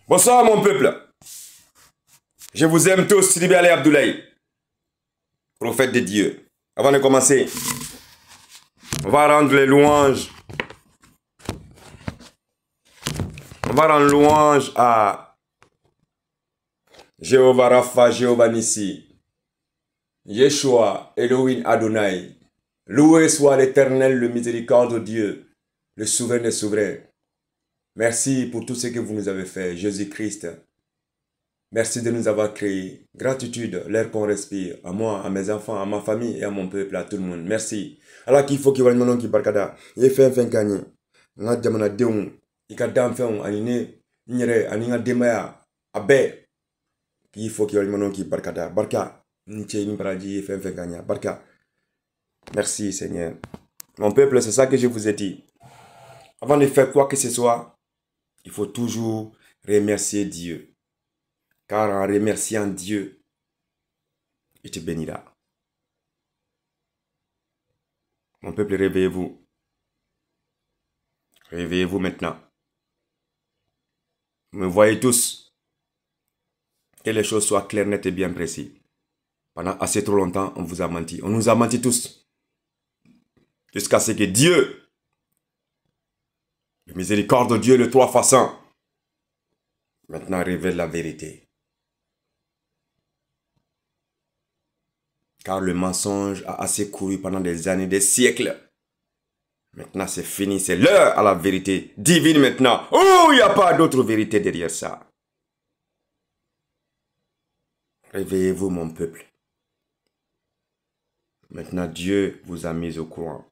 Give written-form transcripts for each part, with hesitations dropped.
Bonsoir mon peuple. Je vous aime tous, Sidibé Ali Abdoulaye, prophète de Dieu. Avant de commencer, on va rendre les louanges. On va rendre louange à Jéhovah Rapha, Jéhovah Nissi, Yeshua, Elohim Adonai. Loué soit l'Éternel, le miséricorde Dieu, le souverain des souverains. Merci pour tout ce que vous nous avez fait, Jésus-Christ. Merci de nous avoir créés. Gratitude, l'air qu'on respire, à moi, à mes enfants, à ma famille et à mon peuple, à tout le monde. Merci. Alors qu'il faut qu'il y ait un nom qui barkada. Il fait un fin gagné. Nga jamana deung. Ika dam feung anine nyere aninga demaya abe. Il faut qu'il y ait un nom qui barkada. Barka. Niche ni paraji fait un fin gagné. Barka. Merci Seigneur. Mon peuple, c'est ça que je vous ai dit. Avant de faire quoi que ce soit, il faut toujours remercier Dieu. Car en remerciant Dieu, il te bénira. Mon peuple, réveillez-vous. Réveillez-vous maintenant. Vous me voyez tous. Que les choses soient claires, nettes et bien précises. Pendant assez trop longtemps, on vous a menti. On nous a menti tous. Jusqu'à ce que Dieu, le miséricorde de Dieu, le trois façons, maintenant révèle la vérité. Car le mensonge a assez couru pendant des années, des siècles. Maintenant c'est fini, c'est l'heure à la vérité divine maintenant. Oh, il n'y a pas d'autre vérité derrière ça. Réveillez-vous mon peuple. Maintenant Dieu vous a mis au courant.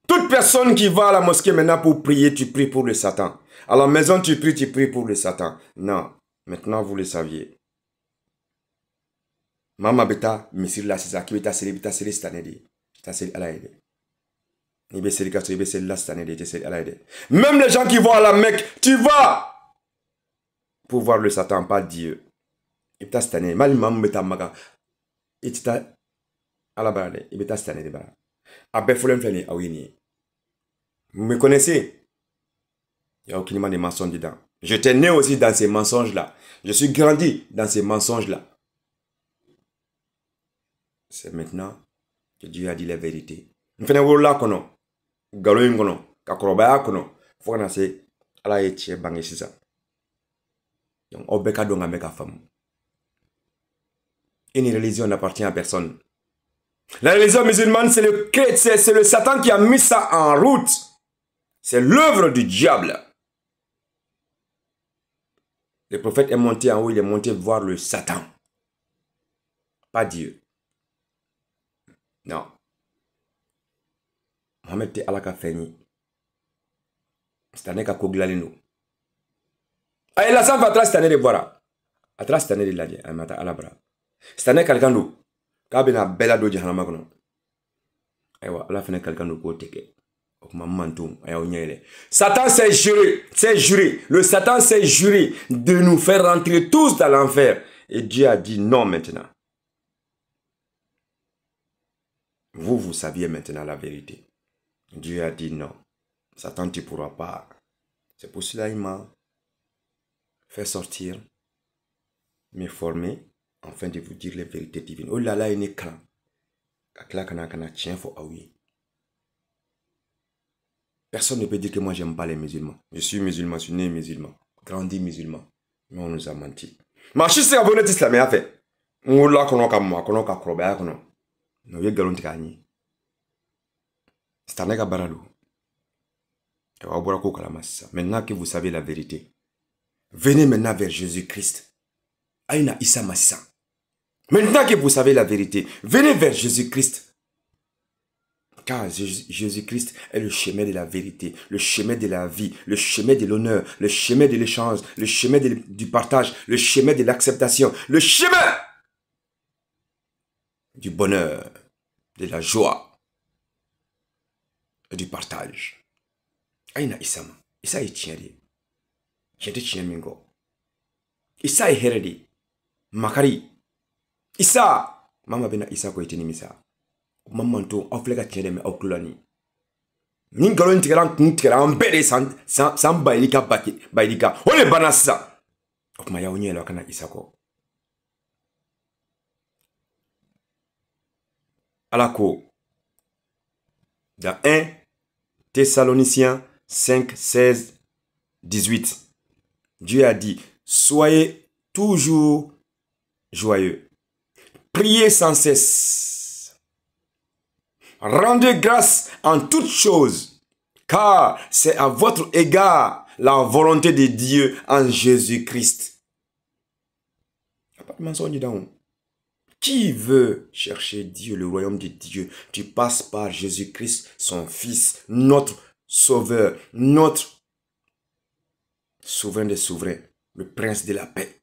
Toute personne qui va à la mosquée maintenant pour prier, tu pries pour le Satan. À la maison tu pries pour le Satan. Non, maintenant vous le saviez. Mama beta misir la sisa ki beta seri cette année de. Ta seri alaide. Ni be seri kaso be seri la cette année de, te seri alaide. Même les gens qui vont à la Mecque, tu vas pour voir le Satan, pas Dieu. Et beta cette année, mal mam beta maga. Et ta ala barade, et beta cette année de bara. Abe folem flani awini. Vous me connaissez? Il n'y a aucunement de mensonges dedans. J'étais né aussi dans ces mensonges-là. Je suis grandi dans ces mensonges-là. C'est maintenant que Dieu a dit la vérité. Nous faisons là kono, galoin kono, kakorobaya kono, faut qu'on ait ala etie bangi sisa. Donc obeka donga meka femme. Une religion n'appartient à personne. La religion musulmane, c'est le Satan qui a mis ça en route. C'est l'œuvre du diable. Le prophète est monté en haut, il est monté voir le Satan. Pas Dieu. Non. Mohamed te alaka feni. Cette année ka koglalino. Aïe la sanfa atra cette année de boira. Atra cette année de ladje. Amata alabra. Cette année quelqu'un d'eau. Kabina bella do jahanama kono. Aïwa ala fene quelqu'un d'eau ko teke. Okuma mantum ayo nyele. Satan s'est juré. Le Satan s'est juré de nous faire rentrer tous dans l'enfer. Et Dieu a dit non maintenant. Vous saviez maintenant la vérité. Dieu a dit non. Satan, tu ne pourras pas. C'est pour cela qu'il m'a fait sortir, me former, afin de vous dire les vérités divines. Oh là là, il est clan. Personne ne peut dire que moi, j'aime pas les musulmans. Je suis musulman, je suis né musulman. Grandi musulman. Mais on nous a menti. Mais je suis abonné islamé à fait. On l'a connu comme moi, on l'a connu comme moi. No ye galon tikani. C'est un nègre baralou. Maintenant que vous savez la vérité, venez maintenant vers Jésus-Christ. Aïna Issa Massa. Maintenant que vous savez la vérité, venez vers Jésus-Christ. Car Jésus-Christ est le chemin de la vérité, le chemin de la vie, le chemin de l'honneur, le chemin de l'échange, le chemin du partage, le chemin de l'acceptation, le chemin du bonheur, de la joie et du partage. Aïna Issama. Issa est tienri. J'étais tien mingo. Issa est heredi. Makari. Issa. Mama bena Issa ko itini misa. Maman to oflega tienre me okulani. Ni galon tigaran kun tigaran bere san bailika baki bailika. Ole banassa. Okuma ya onye lo kana isako. Alako. Dans 1 Thessaloniciens 5, 16, 18. Dieu a dit, soyez toujours joyeux. Priez sans cesse. Rendez grâce en toutes choses, car c'est à votre égard la volonté de Dieu en Jésus-Christ. Qui veut chercher Dieu, le royaume de Dieu? Tu passes par Jésus-Christ, son Fils, notre Sauveur, notre souverain des souverains, le prince de la paix.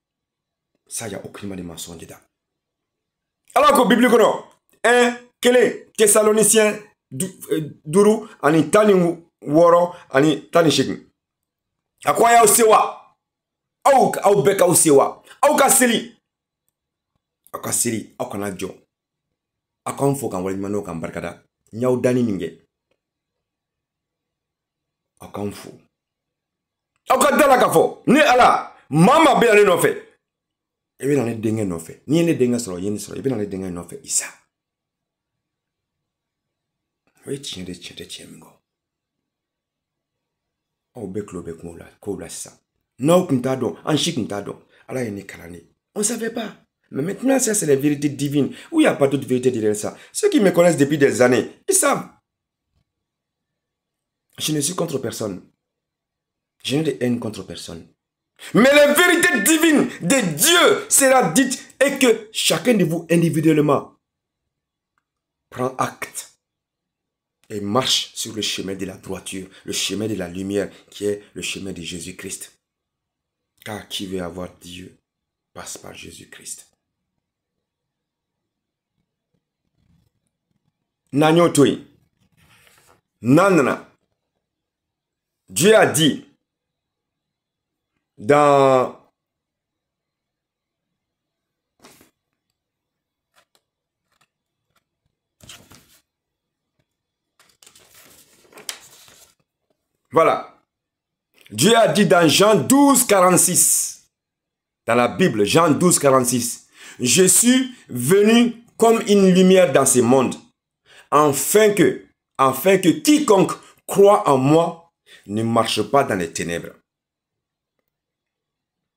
Ça, il n'y a aucun de mensonge dedans. Alors que la Bible, 1, Kele, Thessaloniciens, Duru, Ani Tani Woro, Ani Tani Shekin. À quoi il y a aussi wa? Au beka aussi wa? Au kasili? Akasiri akana jo akon fo kan wali mano kan barkada nyaw dani ninge akon fo akadala ka fo ni ala mama be ale no fe ebe na ne denge no fe ni ne denge soro yeni soro ebe na ne denge no fe isa we chinde chimingo o be klo be ko la sa no kunta don an shi kunta don ala yeni kalani on savait pas. Mais maintenant, ça, c'est la vérité divine. Où il n'y a pas d'autre vérité derrière ça. Ceux qui me connaissent depuis des années, ils savent. Je ne suis contre personne. Je n'ai de haine contre personne. Mais la vérité divine de Dieu sera dite et que chacun de vous individuellement prend acte et marche sur le chemin de la droiture, le chemin de la lumière qui est le chemin de Jésus-Christ. Car qui veut avoir Dieu passe par Jésus-Christ. Nanyotoi. Nanana. Dieu a dit dans voilà. Dieu a dit dans Jean 12, 46. Dans la Bible, Jean 12, 46. Je suis venu comme une lumière dans ce monde. Afin que quiconque croit en moi ne marche pas dans les ténèbres.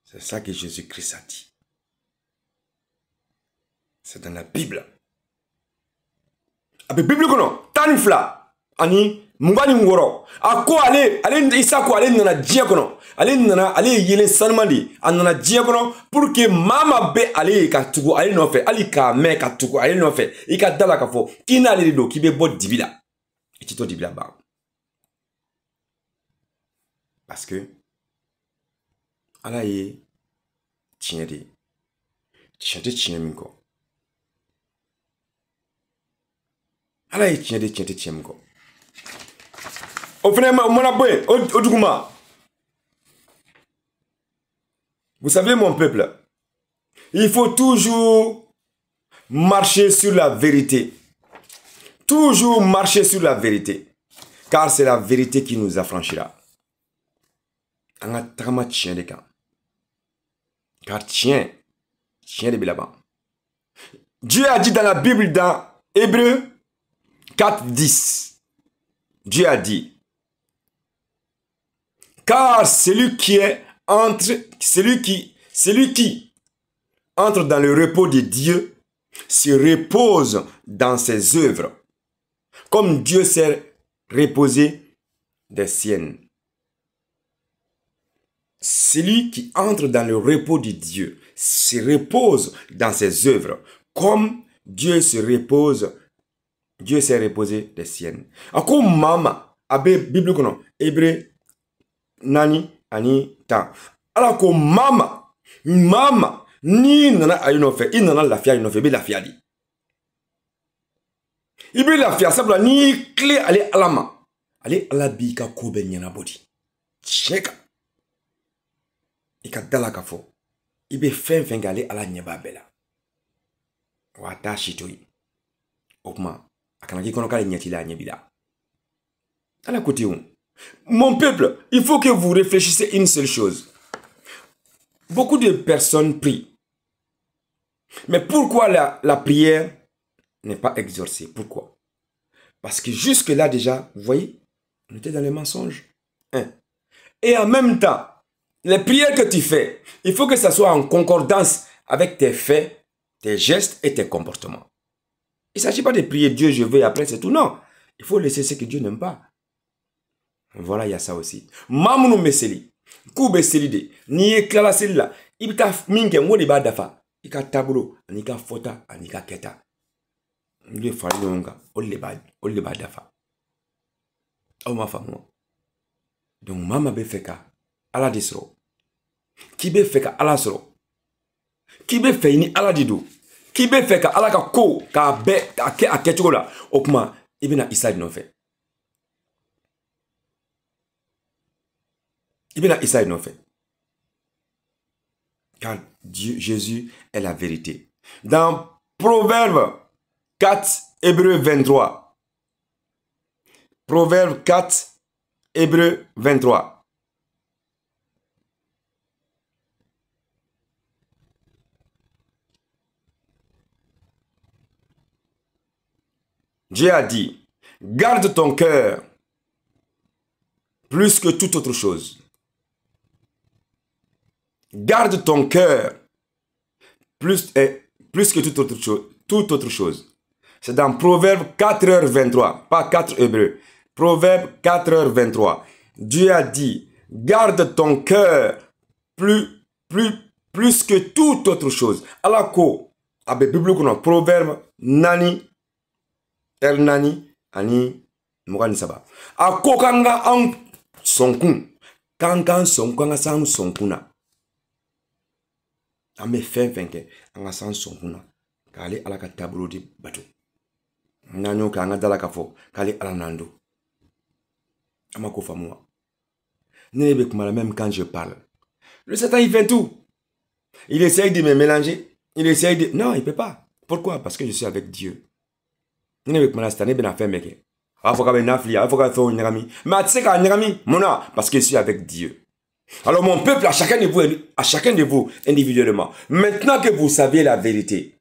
C'est ça que Jésus-Christ a dit. C'est dans la Bible. La Bible kono tanifla ani mungani ngoro ako ale isako ale nana dia kono ale nana ale yele sanmandi anana dia kono pour que mama be ale ka tugu ale no fe ali ka me ka tugu ale no fe i ka dala ka fo kina ale do ki be bo dibila et to dibila ba parce que ala ye tiende chante chineminko ala ye tiende chiemko au finalement vous savez mon peuple, il faut toujours marcher sur la vérité. Toujours marcher sur la vérité. Car c'est la vérité qui nous affranchira. Car tien de Bilaban. Dieu a dit dans la Bible dans Hébreux 4, 10. Dieu a dit, car celui qui entre dans le repos de Dieu se repose dans ses œuvres, comme Dieu s'est reposé des siennes. Celui qui entre dans le repos de Dieu se repose dans ses œuvres, comme Dieu s'est reposé des siennes. Ako mama abe Bible kono Hébreu nani ani ta. Alako mama ni nana ayuno fe inana lafia ayuno fe be lafia di. Ibe lafia sabla ni clé ale alama. Ale alabi ka ko be nyana body. Cheka. Ika dala ka fo. Ibe fen gale ala nyeba bela. Wata shitoi. Okma akanaki kono kale nyatila nyebila. Ala côté où? Mon peuple, il faut que vous réfléchissiez une seule chose. Beaucoup de personnes prient. Mais pourquoi la prière n'est pas exaucée? Pourquoi? Parce que jusque-là déjà, vous voyez, on était dans les mensonges. Hein? Et en même temps, les prières que tu fais, il faut que ça soit en concordance avec tes faits, tes gestes et tes comportements. Il ne s'agit pas de prier Dieu, je veux, et après c'est tout. Non. Il faut laisser ce que Dieu n'aime pas. Voilà, il y a ça aussi. Mamounu meseli, koube selide, niye klala selila, ibita minke mwoni ba dafa, ika tablo, anika fota, anika keta. Nde fari yonga, olle ba dafa. Au ma femme. Donc mama be feka, ala disro. Ki be feka ala sro. Ki be fe ni ala dido. Ki be feka ala ka ko, ka be, a kechola, okuma, ibina iside non fait. Ibina iside non fait. Car Dieu, Jésus est la vérité. Dans Proverbe 4, Hébreu 23. Proverbe 4, Hébreu 23. Dieu a dit, garde ton cœur plus que toute autre chose. Garde ton cœur plus que toute autre chose. C'est dans Proverbe 4h23, pas 4 Hébreux. Proverbe 4h23. Dieu a dit, garde ton cœur plus que toute autre chose. Alors ko, abe Bible kono Proverbe nani, el nani, ani mugani saba. Ako kanga an sonkun, kanga sonkun sang sonkuna. Ame fenke, anga sang sonkuna. Kale ala ka tableau di bateau. Nanyo ka anga dala ka fo, kale ala nando. Amako famua. Nebe kumala même quand je parle. Le Satan il fait tout. Il essaye de me mélanger. Il essaye de... Non, il ne peut pas. Pourquoi? Parce que je suis avec Dieu. Nebe kumala stane ben affaire meke. Afoka ben nafli, afoka fo nyami. Mais tu sais ka nyami, mona parce que je suis avec Dieu. Alors mon peuple, à chacun de vous individuellement, maintenant que vous savez la vérité,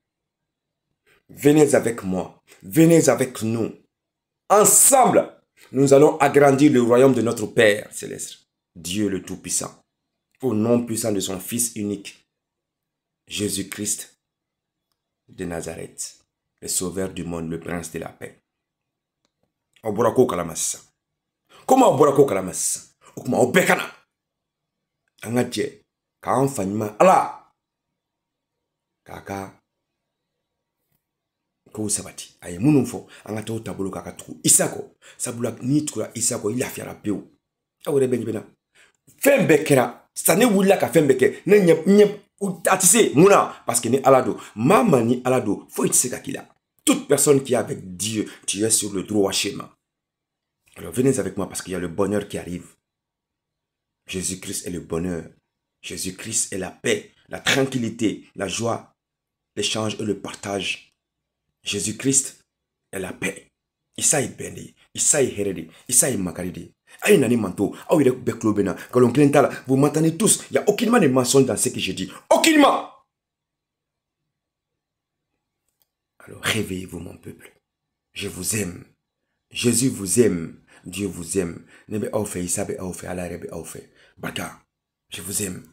venez avec moi, venez avec nous. Ensemble, nous allons agrandir le royaume de notre Père céleste, Dieu le Tout-Puissant, au nom puissant de son Fils unique, Jésus-Christ de Nazareth, le Sauveur du monde, le Prince de la paix. Oborako kalamassa. Comment oborako kalamassa? Okuma obekana. Angaje ka anfanyima ala kaka ko sabati ay munumfo angata otabolo kaka tuku isako sabula ni tukura isako il afiara peu awre benjibena fembekera sane wula ka fembeke ne nyep atise muna parce que ni alado mama ni alado faut itse kakila toute personne qui est avec Dieu tu es sur le droit chemin. Alors venez avec moi parce qu'il y a le bonheur qui arrive. Jésus-Christ est le bonheur. Jésus-Christ est la paix, la tranquillité, la joie, l'échange et le partage. Jésus-Christ est la paix. Isaïe Bendi, Isaïe Heredi, Isaïe Makaridi. Aïe nani manto, aïe beklobena, kalon klentala, vous m'entendez tous, il n'y a aucunement de mensonge dans ce que je dis. Aucunement! Alors réveillez-vous mon peuple. Je vous aime. Jésus vous aime. Dieu vous aime. Nebe aufe, isabe aufe, alarebe aufe. Baka, je vous aime.